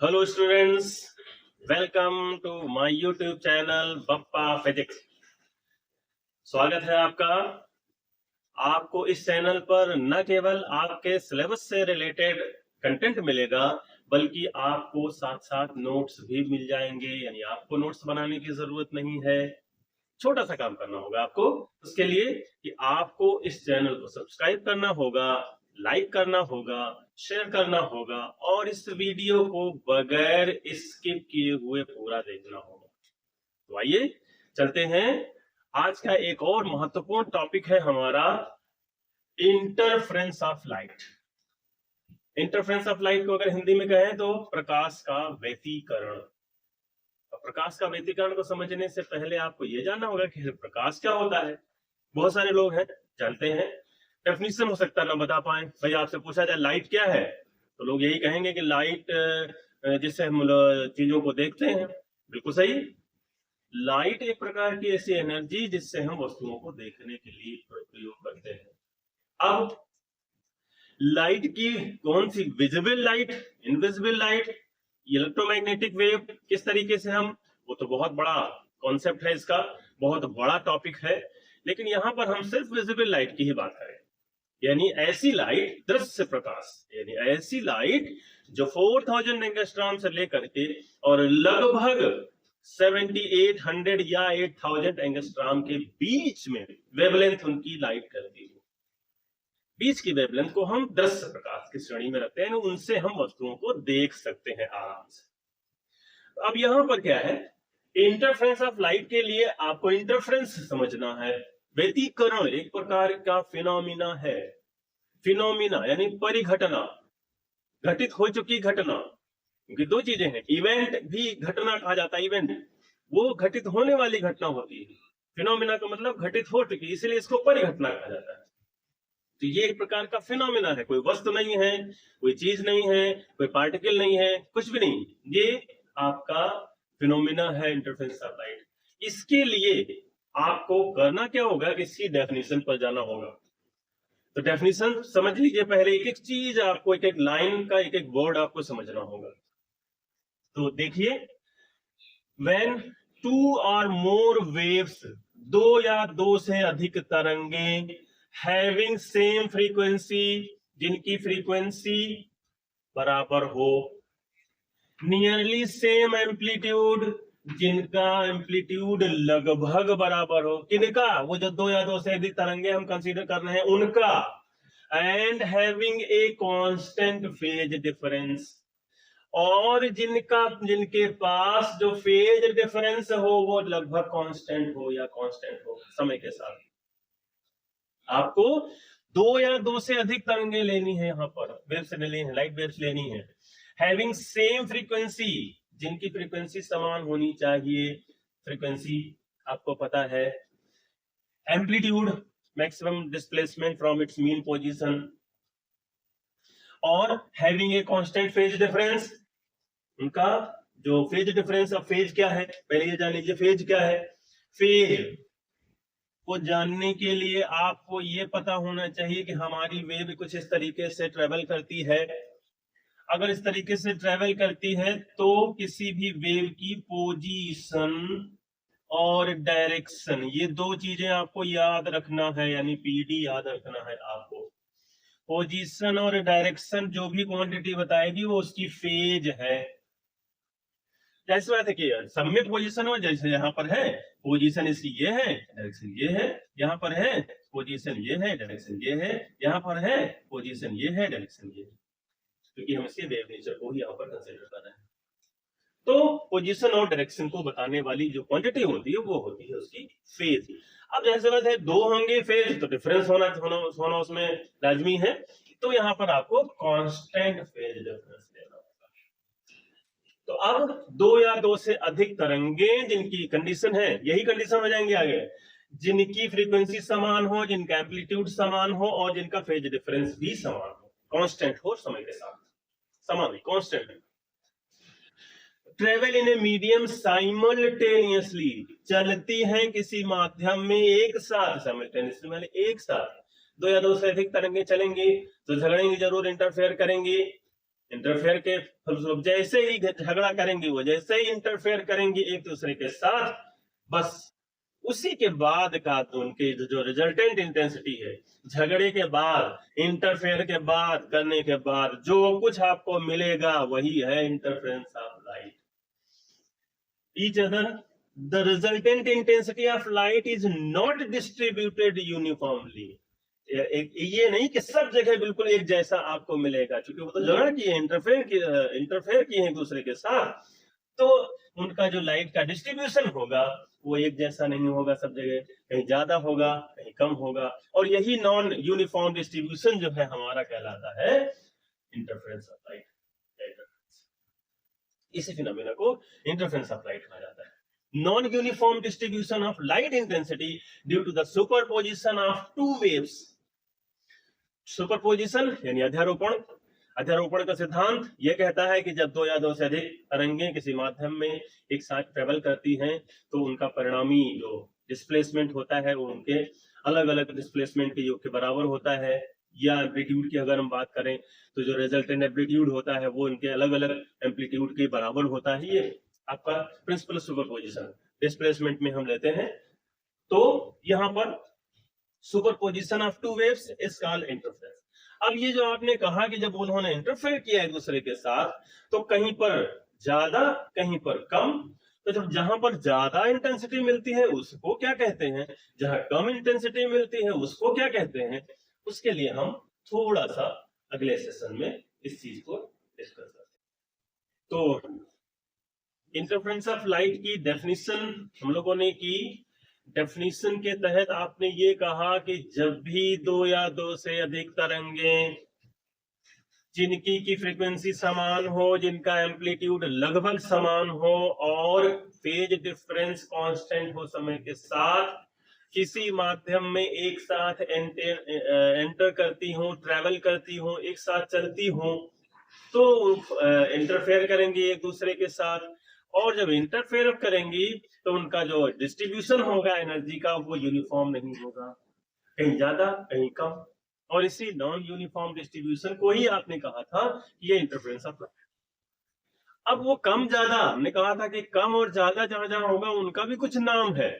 Hello students, welcome to my YouTube channel Bappa physics. स्वागत है आपका। आपको इस चैनल पर न केवल आपके सिलेबस से रिलेटेड कंटेंट मिलेगा, बल्कि आपको साथ साथ नोट्स भी मिल जाएंगे। यानी आपको नोट्स बनाने की जरूरत नहीं है। छोटा सा काम करना होगा आपको उसके लिए कि आपको इस चैनल को सब्सक्राइब करना होगा, लाइक करना होगा, शेयर करना होगा और इस वीडियो को बगैर स्किप किए हुए पूरा देखना होगा। तो आइए चलते हैं। आज का एक और महत्वपूर्ण टॉपिक है हमारा interference of light. Interference of light को अगर हिंदी में कहें तो प्रकाश का व्यतिकरण। प्रकाश का व्यतिकरण को समझने से पहले आपको यह जानना होगा कि प्रकाश क्या होता है। बहुत सारे लोग हैं जानते हैं, डेफिनेशन हो सकता है ना बता पाए। भाई आपसे पूछा जाए लाइट क्या है तो लोग यही कहेंगे कि लाइट जिससे हम चीजों को देखते हैं। बिल्कुल सही। लाइट एक प्रकार की ऐसी एनर्जी जिससे हम वस्तुओं को देखने के लिए प्रयोग करते हैं। अब लाइट की कौन सी, visible light, invisible light, electromagnetic wave, किस तरीके से हम, वो तो बहुत बड़ा कॉन्सेप्ट है, इसका बहुत बड़ा टॉपिक है। लेकिन यहां पर हम सिर्फ विजिबल लाइट की ही बात करें, यानी ऐसी लाइट, दृश्य प्रकाश, यानी ऐसी लाइट जो 4000 एंगस्ट्रॉम से लेकर के और लगभग 7800 या 8000 एंगस्ट्रॉम के बीच में वेवलेंथ उनकी लाइट करती है। बीच की वेवलेंथ को हम दृश्य प्रकाश की श्रेणी में रखते हैं, उनसे हम वस्तुओं को देख सकते हैं आराम से। अब यहां पर क्या है, इंटरफ्रेंस ऑफ लाइट के लिए आपको इंटरफ्रेंस समझना है। व्यतिकरण एक प्रकार का फिनोमिना है। फिनोमिना यानी परिघटना, घटित हो चुकी घटना। क्योंकि दो चीजें हैं, इवेंट भी घटना कहा जाता है। इवेंट वो घटित होने वाली घटना होती है, फिनोमिना का मतलब घटित हो चुकी, इसीलिए इसको परिघटना कहा जाता है। तो ये एक प्रकार का फिनोमिना है, कोई वस्तु नहीं है, कोई चीज नहीं है, कोई पार्टिकल नहीं है, कुछ भी नहीं, ये आपका फिनोमिना है इंटरफ्रेंस ऑफ लाइट। इसके लिए आपको करना क्या होगा कि इसकी डेफिनेशन पर जाना होगा। तो डेफिनेशन समझ लीजिए पहले, एक एक चीज आपको, एक एक लाइन का एक एक वर्ड आपको समझना होगा। तो देखिए, व्हेन टू और मोर वेव्स, दो या दो से अधिक तरंगे, हैविंग सेम फ्रीक्वेंसी, जिनकी फ्रीक्वेंसी बराबर हो, नियरली सेम एम्पलीट्यूड, जिनका एम्पलीट्यूड लगभग बराबर हो, किनका, वो जो दो या दो से अधिक तरंगे हम कंसीडर कर रहे हैं उनका, and having a constant phase difference, और जिनके पास जो फेज डिफरेंस हो वो लगभग कांस्टेंट हो या कांस्टेंट हो समय के साथ। आपको दो या दो से अधिक तरंगे लेनी है, यहां पर वेव्स लेनी है, लाइट वेव्स लेनी है। हैविंग सेम फ्रीक्वेंसी, जिनकी फ्रीक्वेंसी समान होनी चाहिए। फ्रीक्वेंसी आपको पता है। Amplitude, maximum displacement from its mean position, और having a constant phase difference, उनका जो फेज डिफरेंस। अब फेज क्या है पहले ये जान लीजिए, फेज क्या है। फेज को जानने के लिए आपको ये पता होना चाहिए कि हमारी वेव कुछ इस तरीके से ट्रेवल करती है। अगर इस तरीके से ट्रेवल करती है तो किसी भी वेव की पोजीशन और डायरेक्शन, ये दो चीजें आपको याद रखना है, यानी पीडी याद रखना है आपको। पोजीशन और डायरेक्शन जो भी क्वांटिटी बताएगी वो उसकी फेज है। जैसे बात है कि सममित पोजीशन हो, जैसे यहाँ पर है पोजीशन इसकी ये है, डायरेक्शन ये है, यहाँ पर है पोजीशन ये है, डायरेक्शन ये है, यहाँ पर है पोजीशन ये है, डायरेक्शन ये है, क्योंकि हम इसके वेव नेचर को ही यहाँ पर कंसीडर कर रहे हैं। तो पोजीशन और डायरेक्शन को बताने वाली जो क्वांटिटी होती है वो होती है उसकी फेज। अब जैसे बात है दो होंगे फेज तो डिफरेंस होना उसमें लाजमी है। तो यहाँ पर आपको कांस्टेंट फेज डिफरेंस लेना होगा। तो अब दो या दो से अधिक तरंगे जिनकी कंडीशन है, यही कंडीशन हो जाएंगे आगे, जिनकी फ्रीक्वेंसी समान हो, जिनका एम्पलीट्यूड समान हो और जिनका फेज डिफरेंस भी समान हो, कांस्टेंट हो, समय के साथ समान, कांस्टेंट है। Travel in a medium simultaneously, चलती हैं किसी माध्यम में एक साथ, साइमल्टेनियसली माने एक साथ। दो या दो से अधिक तरंगे चलेंगी तो झगड़ेंगी जरूर, इंटरफेयर करेंगी, इंटरफेयर के फलस्वरूप जैसे ही झगड़ा करेंगी, वो जैसे ही इंटरफेयर करेंगी एक दूसरे के साथ, बस उसी के बाद का तो उनके जो रिजल्टेंट इंटेंसिटी है, झगड़े के बाद, इंटरफेयर के बाद, करने के बाद जो कुछ आपको मिलेगा वही है interference of light. Each other the resultant intensity of light is not distributed uniformly. ये नहीं कि सब जगह बिल्कुल एक जैसा आपको मिलेगा, क्योंकि वो तो झगड़ा किए, इंटरफेयर किए एक दूसरे के साथ, तो उनका जो लाइट का डिस्ट्रीब्यूशन होगा वो एक जैसा नहीं होगा सब जगह, कहीं ज्यादा होगा कहीं कम होगा, और यही नॉन यूनिफॉर्म डिस्ट्रीब्यूशन जो है हमारा कहलाता है इंटरफेरेंस ऑफ लाइट। इसी फिनोमेना को इंटरफेरेंस ऑफ लाइट कहा जाता है। Non uniform distribution of light intensity due to the superposition of two waves. Superposition यानी अध्यारोपण। अध्यारोपण का सिद्धांत यह कहता है कि जब दो या दो से अधिक तरंगें किसी माध्यम में एक साथ ट्रेवल करती हैं तो उनका परिणामी जो डिस्प्लेसमेंट होता है वो उनके अलग अलग डिस्प्लेसमेंट के योग के बराबर होता है, या एम्पलीट्यूड की अगर हम बात करें तो जो रिजल्टेंट एम्पलीट्यूड होता है वो उनके अलग अलग एम्पलीट्यूड के बराबर होता है। ये आपका प्रिंसिपल सुपरपोजिशन डिस्प्लेसमेंट में हम लेते हैं। तो यहाँ पर superposition of two waves is called interference. अब ये जो आपने कहा कि जब उन्होंने इंटरफेयर किया एक दूसरे के साथ तो कहीं पर ज्यादा कहीं पर कम, तो जब जहां पर ज्यादा इंटेंसिटी मिलती है उसको क्या कहते हैं, जहां कम इंटेंसिटी मिलती है उसको क्या कहते हैं, उसके लिए हम थोड़ा सा अगले सेशन में इस चीज को डिस्कस करते हैं। तो इंटरफेरेंस ऑफ लाइट की डेफिनेशन हम लोगों ने की। डेफिनेशन के तहत आपने ये कहा कि जब भी दो या दो से अधिक तरंगें जिनकी की फ्रीक्वेंसी समान हो, जिनका एम्पलीट्यूड लगभग समान हो और फेज डिफरेंस कांस्टेंट हो समय के साथ, किसी माध्यम में एक साथ एंटर करती हो, ट्रेवल करती हो, एक साथ चलती हो, तो इंटरफेयर करेंगे एक दूसरे के साथ, और जब इंटरफेयर करेंगी तो उनका जो डिस्ट्रीब्यूशन होगा एनर्जी का वो यूनिफॉर्म नहीं होगा, कहीं ज्यादा कहीं कम, और इसी नॉन यूनिफॉर्म डिस्ट्रीब्यूशन को ही आपने कहा था ये इंटरफेरेंस ऑफ लाइट। अब वो कम ज्यादा, हमने कहा था कि कम और ज्यादा जहां जहां होगा उनका भी कुछ नाम है।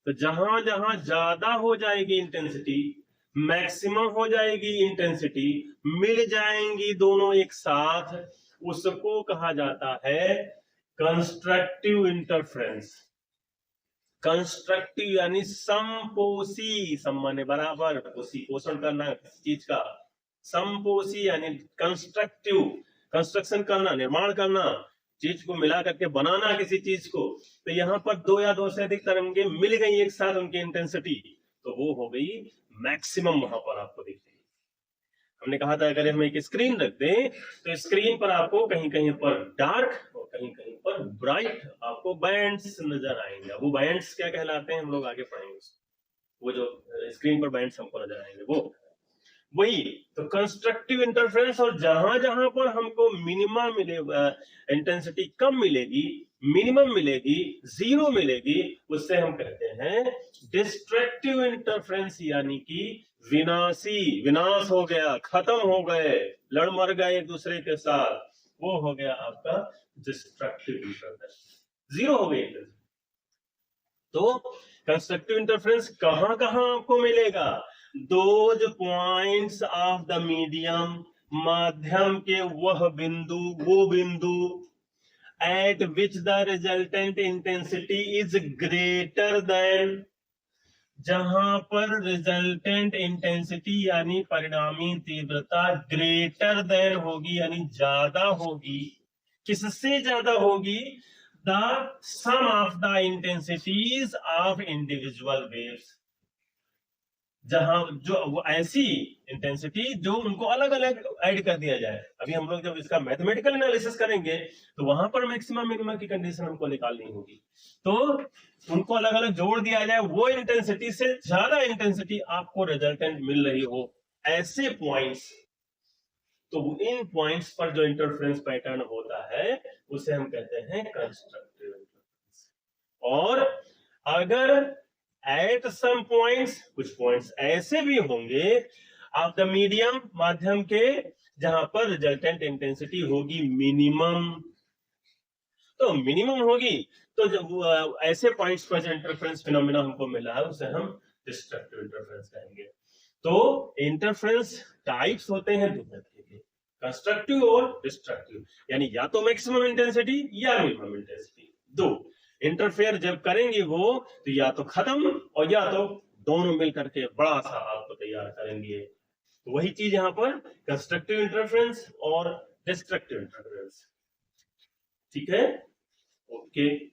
तो जहां जहां ज्यादा हो जाएगी इंटेंसिटी, मैक्सिमम हो जाएगी इंटेंसिटी, मिल जाएंगी दोनों एक साथ, उसको कहा जाता है कंस्ट्रक्टिव इंटरफेरेंस। कंस्ट्रक्टिव यानी समपोषी, सम्मान्य बराबर, पोषण करना चीज का, समपोषी यानी कंस्ट्रक्टिव, कंस्ट्रक्शन करना, निर्माण करना, चीज को मिला करके बनाना किसी चीज को। तो यहाँ पर दो या दो से अधिक तरंगें मिल गई एक साथ, उनकी इंटेंसिटी तो वो हो गई मैक्सिमम, वहां पर आपको दिख रही। हमने कहा था अगर हम एक स्क्रीन रख दें तो स्क्रीन पर आपको कहीं कहीं पर डार्क और कहीं कहीं पर ब्राइट आपको बैंड्स नजर आएंगे। वो बैंड्स क्या कहलाते हैं हम लोग आगे पढ़ेंगे, वो जो स्क्रीन पर बैंड्स हमको नजर आएंगे वो वही। तो कंस्ट्रक्टिव इंटरफेरेंस, और जहां जहां पर हमको मिनिमम मिलेगा, इंटेंसिटी कम मिलेगी, मिनिमम मिलेगी, जीरो मिलेगी, उससे हम कहते हैं डिस्ट्रक्टिव इंटरफेरेंस, यानी कि विनाशी, विनाश हो गया, खत्म हो गए, लड़ मर गए एक दूसरे के साथ, वो हो गया आपका डिस्ट्रक्टिव इंटरफेरेंस, जीरो हो गई। तो कंस्ट्रक्टिव इंटरफेरेंस कहां कहां आपको मिलेगा, those points of the medium, माध्यम के वह बिंदु, वो बिंदु at which the resultant intensity is greater than, जहां पर रिजल्टेंट इंटेंसिटी यानी परिणामी तीव्रता ग्रेटर देन होगी, यानी ज्यादा होगी। किससे ज्यादा होगी, the sum of the intensities of individual waves, जहां जो ऐसी इंटेंसिटी जो उनको अलग अलग ऐड कर दिया जाए। अभी हम लोग जब इसका मैथमेटिकल एनालिसिस करेंगे तो वहां पर मैक्सिमम मिनिमम की कंडीशन हमको निकालनी होगी, तो उनको अलग अलग जोड़ दिया जाए, वो इंटेंसिटी से ज्यादा इंटेंसिटी आपको रिजल्टेंट मिल रही हो, ऐसे पॉइंट्स। तो इन पॉइंट्स पर जो इंटरफेरेंस पैटर्न होता है उसे हम कहते हैं कंस्ट्रक्टिव इंटरफेरेंस। और अगर एट सम पॉइंट्स, कुछ पॉइंट्स ऐसे भी होंगे ऑफ द मीडियम, माध्यम के, जहां पर रिजल्टेंट इंटेंसिटी होगी मिनिमम। तो मिनिमम होगी तो जब ऐसे पॉइंट्स पर जो इंटरफेरेंस फिनोमेना हमको मिला है उसे हम डिस्ट्रक्टिव इंटरफेरेंस कहेंगे। तो इंटरफेरेंस टाइप्स होते हैं दो तरीके के, कंस्ट्रक्टिव और डिस्ट्रक्टिव, यानी या तो मैक्सिमम इंटेंसिटी या मिनिमम इंटेंसिटी। दो इंटरफेयर जब करेंगे वो तो या तो खत्म और या तो दोनों मिलकर के बड़ा सा आपको तैयार करेंगे। तो वही चीज यहाँ पर कंस्ट्रक्टिव इंटरफेरेंस और डिस्ट्रक्टिव इंटरफेरेंस। ठीक है, ओके।